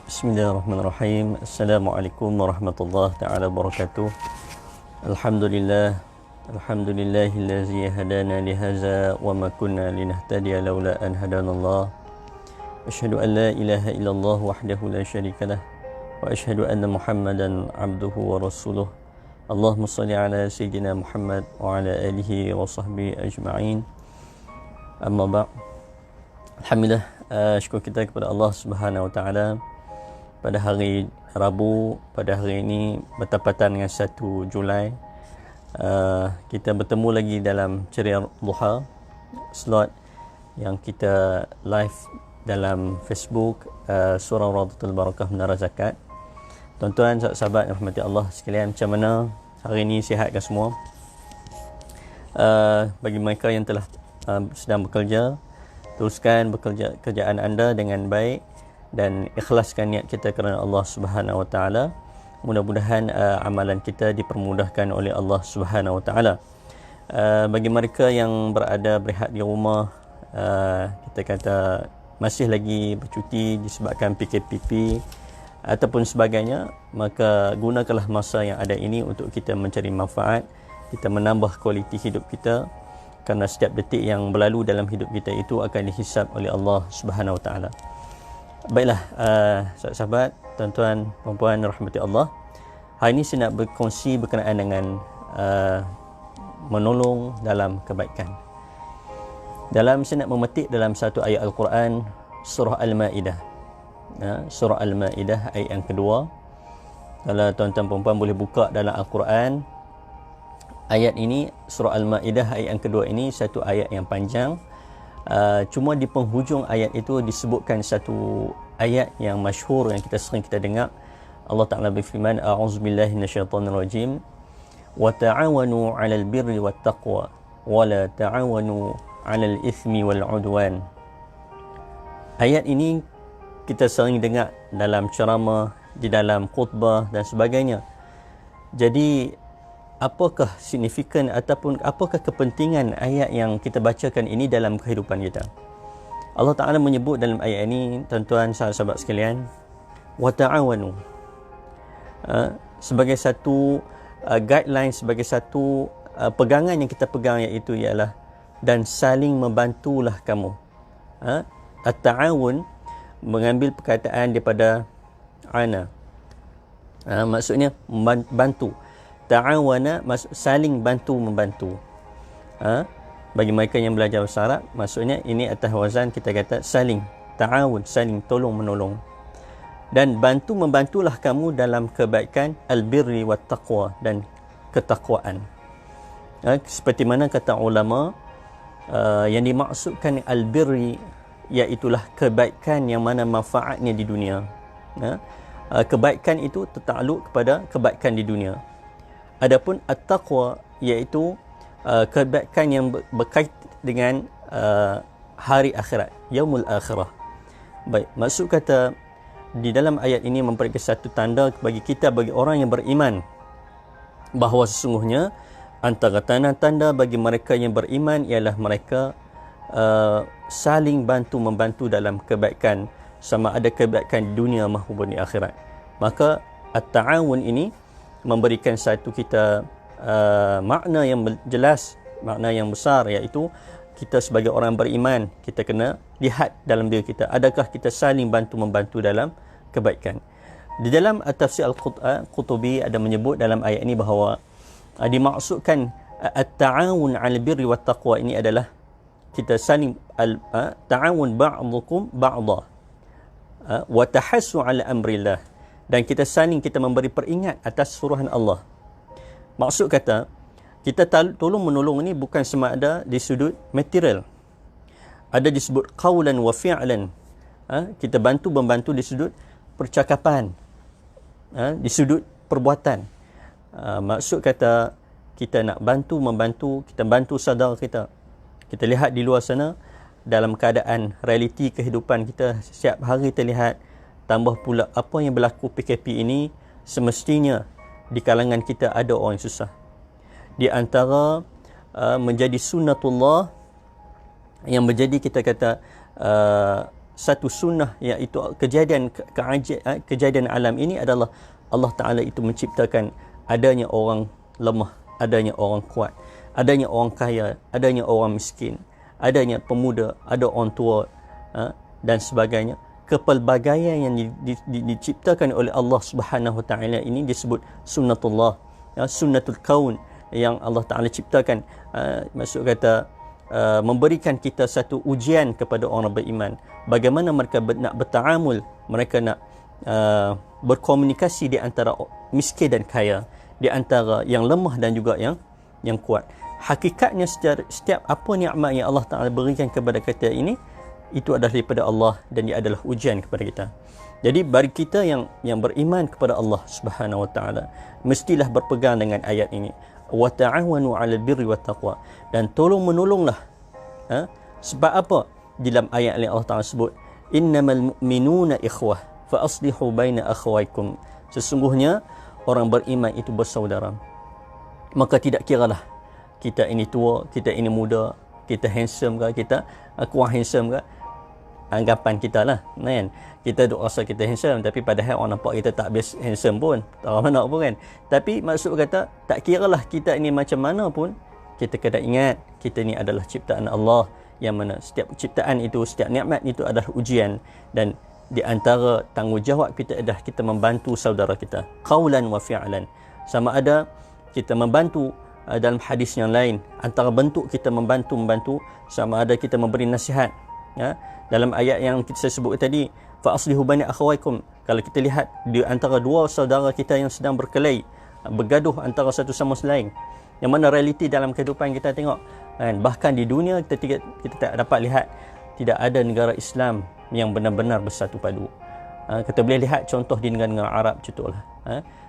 Bismillahirrahmanirrahim. Assalamualaikum warahmatullahi taala wabarakatuh. Alhamdulillah. Alhamdulillahillazi hadana lihaza wa ma kunna linahtadiya laula an hadanallah. Asyhadu an la ilaha illallah wahdahu la syarikalah wa asyhadu anna Muhammadan abduhu wa rasuluh. Allahumma shalli ala sayyidina Muhammad wa ala alihi wa sahbihi ajma'in. Amma ba'd. Alhamdulillah, syukur kita kepada Allah Subhanahu wa taala. Pada hari Rabu, pada hari ini bertepatan dengan 1 Julai, kita bertemu lagi dalam Ceria Duha, slot yang kita live dalam Facebook, Surah Rawdatul Barakah Menara Zakat. Tuan-tuan, sahabat yang rahmati Allah sekalian, macam mana hari ini? Sihat ke semua? Bagi mereka yang telah sedang bekerja, teruskan kerjaan anda dengan baik dan ikhlaskan niat kita kerana Allah Subhanahu Wa Taala. Mudah-mudahan amalan kita dipermudahkan oleh Allah Subhanahu Wa Taala. Bagi mereka yang berehat di rumah, kita kata masih lagi bercuti disebabkan PKPP ataupun sebagainya, maka gunakanlah masa yang ada ini untuk kita mencari manfaat, kita menambah kualiti hidup kita, kerana setiap detik yang berlalu dalam hidup kita itu akan dihisab oleh Allah Subhanahu Wa Taala. Baiklah, sahabat, tuan-tuan, puan-puan rahmati Allah. Hari ini saya nak berkongsi berkenaan dengan menolong dalam kebaikan. Saya nak memetik dalam satu ayat Al-Quran, Surah Al-Ma'idah. Surah Al-Ma'idah ayat yang kedua. Kalau tuan-tuan puan-puan boleh buka dalam Al-Quran, ayat ini, Surah Al-Ma'idah ayat yang kedua ini, satu ayat yang panjang. Cuma di penghujung ayat itu disebutkan satu ayat yang masyhur yang kita sering dengar. Allah Ta'ala berfirman, a'udzubillahi minasyaitonirrajim, wa ta'awanu 'alal birri wat taqwa wa la ta'awanu 'alal itsmi wal 'udwan. Ayat ini kita sering dengar dalam ceramah, di dalam khutbah dan sebagainya. Jadi apakah signifikan ataupun apakah kepentingan ayat yang kita bacakan ini dalam kehidupan kita? Allah Ta'ala menyebut dalam ayat ini, tuan-tuan, sahabat-sahabat sekalian, wa ta'awanu, sebagai satu guideline, sebagai satu pegangan yang kita pegang, iaitu ialah dan saling membantulah kamu. At-ta'awun mengambil perkataan daripada ana, maksudnya bantu. Ta'awana saling bantu-membantu. Bagi mereka yang belajar bahasa Arab, maksudnya ini atas wazan kita kata saling, ta'awun, saling tolong-menolong. Dan bantu-membantulah kamu dalam kebaikan, al-birri wat taqwa, dan ketakwaan. Seperti mana kata ulama, yang dimaksudkan al-birri iaitulah kebaikan yang mana manfaatnya di dunia. Kebaikan itu tertakluk kepada kebaikan di dunia. Adapun at-taqwa iaitu kebaikan yang berkait dengan hari akhirat, yaumul akhirah. Baik, maksud kata di dalam ayat ini memberikan satu tanda bagi kita, bagi orang yang beriman, bahawa sesungguhnya antara tanda-tanda bagi mereka yang beriman ialah mereka saling bantu-membantu dalam kebaikan, sama ada kebaikan di dunia maupun di akhirat. Maka at-ta'awun ini memberikan satu kita makna yang jelas, makna yang besar, iaitu kita sebagai orang beriman, kita kena lihat dalam diri kita, adakah kita saling bantu-membantu dalam kebaikan. Di dalam tafsir Al-Qutubi ada menyebut dalam ayat ini bahawa dimaksudkan at-ta'awun 'alal birri wat taqwa ini adalah kita saling ta'awun ba'dukum ba'dha wa tahassu 'ala amrillah, dan kita saling kita memberi peringat atas suruhan Allah. Maksud kata, kita tolong menolong ini bukan semata di sudut material. Ada disebut qawlan wa fi'lan. Kita membantu di sudut percakapan, di sudut perbuatan. Maksud kata, kita nak membantu, kita bantu saudara kita. Kita lihat di luar sana, dalam keadaan realiti kehidupan kita, setiap hari terlihat, tambah pula apa yang berlaku PKP ini, semestinya di kalangan kita ada orang yang susah. Di antara menjadi sunnatullah yang menjadi kita kata satu sunnah, iaitu kejadian alam ini adalah Allah Ta'ala itu menciptakan adanya orang lemah, adanya orang kuat, adanya orang kaya, adanya orang miskin, adanya pemuda, ada orang tua, dan sebagainya. Kepelbagaian yang diciptakan oleh Allah Subhanahu Wa Ta'ala ini disebut sunnatullah, sunnatul kaun, yang Allah Ta'ala ciptakan. Maksud kata memberikan kita satu ujian kepada orang beriman, bagaimana mereka nak bertaamul, mereka nak berkomunikasi di antara miskin dan kaya, di antara yang lemah dan juga yang kuat. Hakikatnya setiap apa nikmat yang Allah Ta'ala berikan kepada kita ini, itu adalah daripada Allah dan dia adalah ujian kepada kita. Jadi bagi kita yang beriman kepada Allah Subhanahu Wa Ta'ala, mestilah berpegang dengan ayat ini, wa ta'awanu 'alal birri wat taqwa, dan tolong menolonglah. Sebab apa? Di dalam ayat yang Allah Ta'ala sebut, innamal mu'minuna ikhwah fa aslihu baina akhawaykum, sesungguhnya orang beriman itu bersaudara. Maka tidak kiralah kita ini tua, kita ini muda, kita handsome ke, kita kurang handsome ke, anggapan kita lah kan. Kita duk rasa kita handsome, tapi padahal orang nampak kita tak biasa handsome pun, tak mana pun kan. Tapi maksud kata, tak kiralah kita ini macam mana pun, kita kena ingat kita ni adalah ciptaan Allah, yang mana setiap ciptaan itu, setiap nikmat itu adalah ujian, dan di antara tanggungjawab kita adalah kita membantu saudara kita, qaulan wa fi'lan. Sama ada kita membantu dalam hadis yang lain, antara bentuk kita membantu sama ada kita memberi nasihat, dalam ayat yang saya sebut tadi, fa aslihu baina akhawaykum, kalau kita lihat di antara dua saudara kita yang sedang berkelahi, bergaduh antara satu sama lain, yang mana realiti dalam kehidupan kita tengok kan, bahkan di dunia kita tak dapat lihat, tidak ada negara Islam yang benar-benar bersatu padu. Kita boleh lihat contoh di negara-negara Arab contohlah.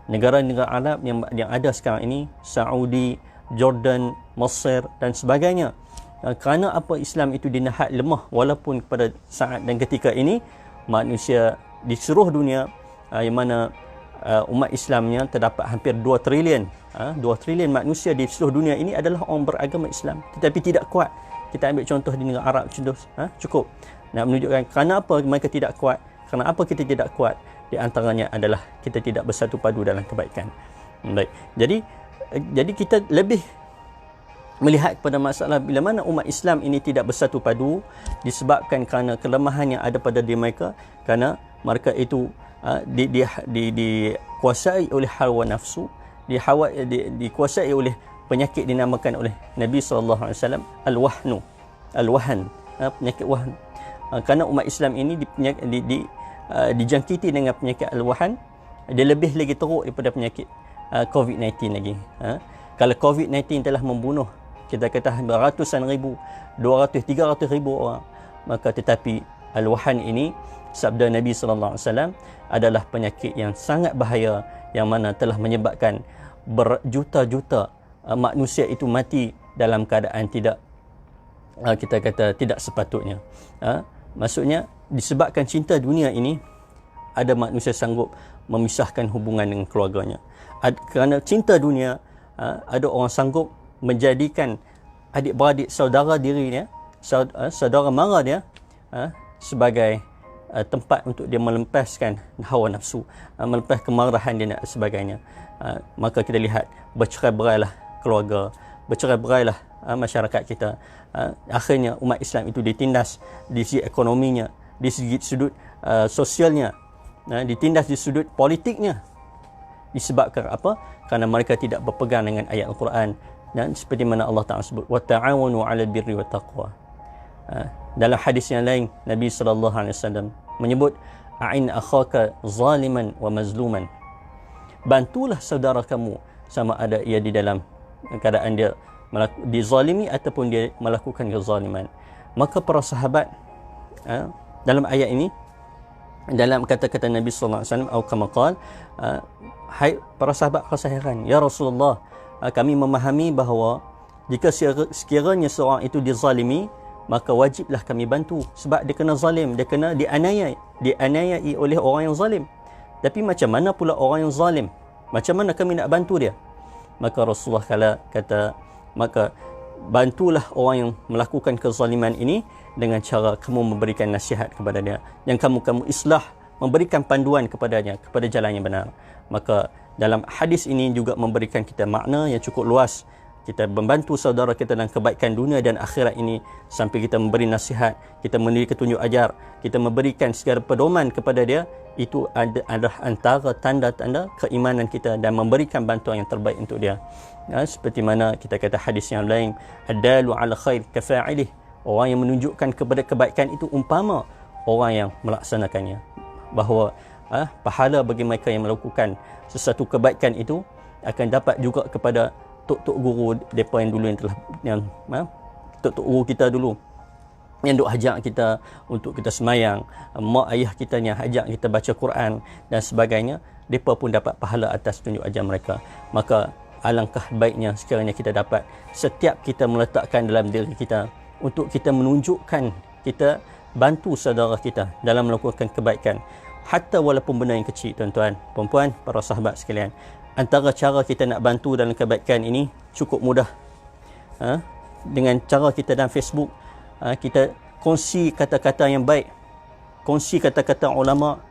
Negara-negara Arab yang ada sekarang ini, Saudi, Jordan, Mesir dan sebagainya. Kerana apa Islam itu dinahak lemah, walaupun pada saat dan ketika ini manusia di seluruh dunia, yang mana umat Islamnya terdapat hampir 2 trilion 2 trilion manusia di seluruh dunia ini adalah orang beragama Islam, tetapi tidak kuat. Kita ambil contoh di negara Arab contoh, cukup nak menunjukkan kerana apa mereka tidak kuat, kerana apa kita tidak kuat. Di antaranya adalah kita tidak bersatu padu dalam kebaikan. Baik. Jadi kita lebih melihat kepada masalah bila mana umat Islam ini tidak bersatu padu, disebabkan kerana kelemahan yang ada pada diri mereka, kerana mereka itu dikuasai oleh hawa nafsu, dikuasai oleh penyakit dinamakan oleh Nabi SAW al-wahan, penyakit wahan. Kerana umat Islam ini dijangkiti dengan penyakit al-wahan, dia lebih lagi teruk daripada penyakit COVID-19 lagi. Kalau COVID-19 telah membunuh, kita kata ratusan ribu, 200, 300 ribu orang, maka tetapi al-wahan ini, sabda Nabi SAW, adalah penyakit yang sangat bahaya, yang mana telah menyebabkan berjuta-juta manusia itu mati dalam keadaan tidak, kita kata tidak sepatutnya. Maksudnya disebabkan cinta dunia ini, ada manusia sanggup memisahkan hubungan dengan keluarganya. Kerana cinta dunia, ada orang sanggup menjadikan adik-beradik saudara dirinya, saudara mara dia, sebagai tempat untuk dia melepaskan hawa nafsu, melepas kemarahan dia dan sebagainya. Maka kita lihat bercerai-berailah keluarga, bercerai-berailah masyarakat kita. Akhirnya umat Islam itu ditindas di segi ekonominya, di segi sudut sosialnya, ditindas di sudut politiknya. Disebabkan apa? Kerana mereka tidak berpegang dengan ayat Al-Quran, dan seperti mana Allah Ta'ala sebut, wa ta'awanu 'alal birri wat taqwa. Dalam hadis yang lain, Nabi SAW menyebut, a'in akhaka zaliman wa mazluman, bantulah saudara kamu sama ada ia di dalam keadaan dia dizalimi ataupun dia melakukan kezaliman. Maka para sahabat, dalam ayat ini, dalam kata-kata Nabi SAW, atau kama qala, hai para sahabat rasa heran, ya Rasulullah, kami memahami bahawa jika sekiranya seorang itu dizalimi, maka wajiblah kami bantu, sebab dia kena zalim, dia kena dianiayai oleh orang yang zalim. Tapi macam mana pula orang yang zalim? Macam mana kami nak bantu dia? Maka Rasulullah kata, maka bantulah orang yang melakukan kezaliman ini dengan cara kamu memberikan nasihat kepada dia, yang kamu islah, memberikan panduan kepadanya kepada jalan yang benar. Maka dalam hadis ini juga memberikan kita makna yang cukup luas. Kita membantu saudara kita dalam kebaikan dunia dan akhirat ini, sampai kita memberi nasihat, kita memberi ketunjuk ajar, kita memberikan segala pedoman kepada dia. Itu adalah antara tanda-tanda keimanan kita dan memberikan bantuan yang terbaik untuk dia. Seperti mana kita kata hadis yang lain, ad-dalu ala khair kafa'ilih, orang yang menunjukkan kepada kebaikan itu umpama orang yang melaksanakannya. Bahawa pahala bagi mereka yang melakukan sesuatu kebaikan itu akan dapat juga kepada tok-tok guru mereka yang dulu tok-tok guru kita dulu yang duk ajak kita untuk kita semayang, mak ayah kita yang ajak kita baca Quran dan sebagainya, mereka pun dapat pahala atas tunjuk ajar mereka. Maka alangkah baiknya sekiranya kita dapat setiap kita meletakkan dalam diri kita untuk kita menunjukkan kita bantu saudara kita dalam melakukan kebaikan, hatta walaupun benda yang kecil. Tuan-tuan, puan-puan, para sahabat sekalian, antara cara kita nak bantu dalam kebaikan ini cukup mudah. Dengan cara kita dalam Facebook, kita kongsi kata-kata yang baik, kongsi kata-kata ulama.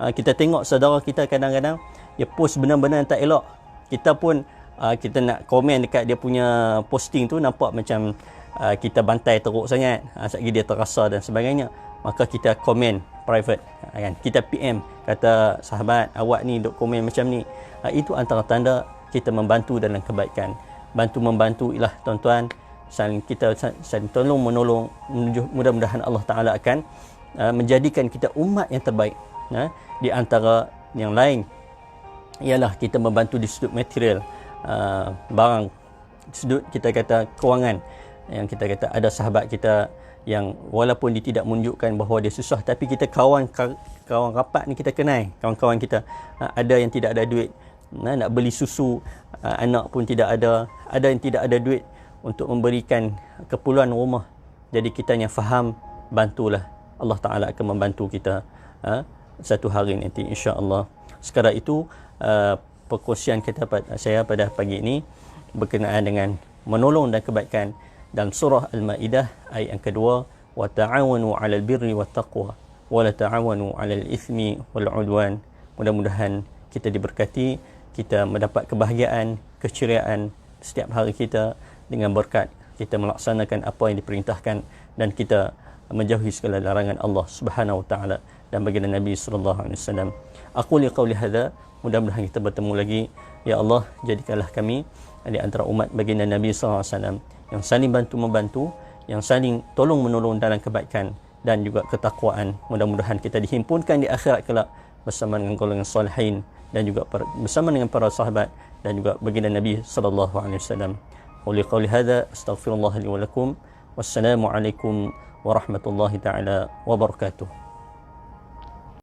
Kita tengok saudara kita kadang-kadang dia post benda-benda yang tak elok, kita pun kita nak komen dekat dia punya posting tu, nampak macam kita bantai teruk sangat, sekali dia terasa dan sebagainya. Maka kita komen private, kan? Kita PM, kata sahabat awak ni duk komen macam ni. Itu antara tanda kita membantu dalam kebaikan. Bantu-membantu ialah tuan-tuan, kita saling tolong menolong. Mudah-mudahan Allah Ta'ala akan menjadikan kita umat yang terbaik. Di antara yang lain ialah kita membantu di sudut material, barang, sudut kita kata kewangan. Yang kita kata ada sahabat kita yang walaupun dia tidak menunjukkan bahawa dia susah, tapi kita kawan rapat ni kita kenal, kawan-kawan kita ada yang tidak ada duit, nak beli susu, anak pun tidak ada yang tidak ada duit untuk memberikan keperluan rumah. Jadi kita yang faham, bantulah, Allah Ta'ala akan membantu kita satu hari nanti, insya-Allah. Sekadar itu perkongsian saya pada pagi ini berkenaan dengan menolong dan kebaikan dalam surah Al-Maidah ayat yang kedua, wa ta'awanu 'alal birri wat taqwa wa la ta'awanu 'alal itsmi wal 'udwan. Mudah-mudahan kita diberkati, kita mendapat kebahagiaan, keceriaan setiap hari kita dengan berkat kita melaksanakan apa yang diperintahkan dan kita menjauhi segala larangan Allah Subhanahu wa taala dan baginda Nabi sallallahu alaihi wasallam. Aku liqauli hadza, mudah-mudahan kita bertemu lagi. Ya Allah, jadikanlah kami di antara umat baginda Nabi sallallahu alaihi wasallam yang saling bantu-membantu, yang saling tolong-menolong dalam kebaikan dan juga ketakwaan. Mudah-mudahan kita dihimpunkan di akhirat kelak bersama dengan golongan salihin dan juga bersama dengan para sahabat dan juga baginda Nabi sallallahu alaihi wasallam. Quli qawli hadza astaghfirullah li wa lakum. Wassalamu alaikum warahmatullahi taala wabarakatuh.